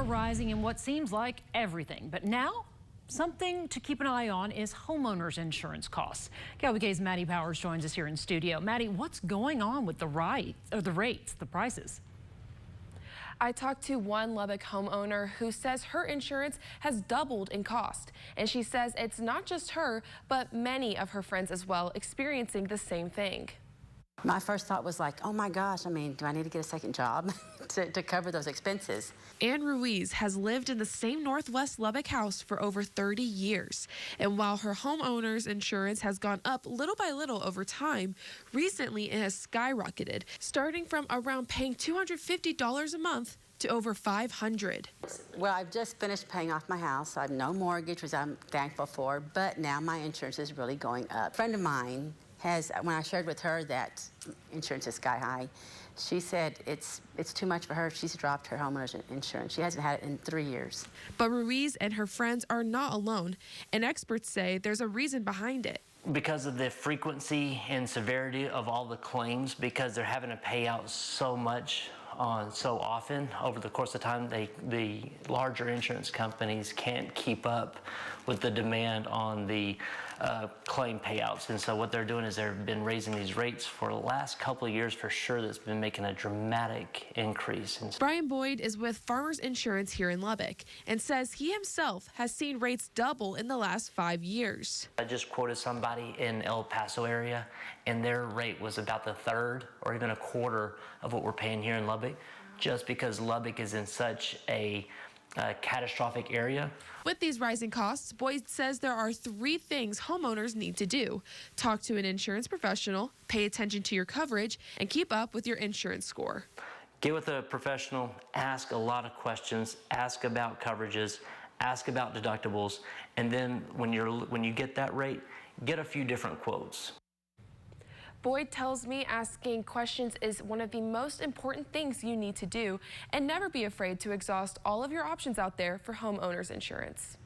are rising in what seems like everything, but now something to keep an eye on is homeowners insurance costs. KLBK's Maddie Powers joins us here in studio. Maddie, what's going on with the rates, the prices? I talked to one Lubbock homeowner who says her insurance has doubled in cost. And she says it's not just her, but many of her friends as well experiencing the same thing. My first thought was like, oh my gosh, I mean, do I need to get a second job to cover those expenses? Ann Ruiz has lived in the same Northwest Lubbock house for over 30 years. And while her homeowner's insurance has gone up little by little over time, recently it has skyrocketed, starting from around paying $250 a month to over $500. Well, I've just finished paying off my house. I have no mortgage, which I'm thankful for, but now my insurance is really going up. A friend of mine when I shared with her that insurance is sky high, she said it's too much for her. She's dropped her homeowner's insurance. She hasn't had it in 3 years. But Ruiz and her friends are not alone, and experts say there's a reason behind it. Because of the frequency and severity of all the claims, because they're having to pay out so much so often over the course of time, the larger insurance companies can't keep up with the demand on the claim payouts. And so what they're doing is they've been raising these rates for the last couple of years for sure. That's been making a dramatic increase. Brian Boyd is with Farmers Insurance here in Lubbock and says he himself has seen rates double in the last 5 years. I just quoted somebody in El Paso area, and their rate was about the third or even a quarter of what we're paying here in Lubbock, just because Lubbock is in such a catastrophic area. With these rising costs, Boyd says there are 3 things homeowners need to do: talk to an insurance professional, pay attention to your coverage, and keep up with your insurance score. Get with a professional, ask a lot of questions, ask about coverages, ask about deductibles, and then when you get that rate, get a few different quotes. Boyd tells me asking questions is one of the most important things you need to do, and never be afraid to exhaust all of your options out there for homeowners insurance.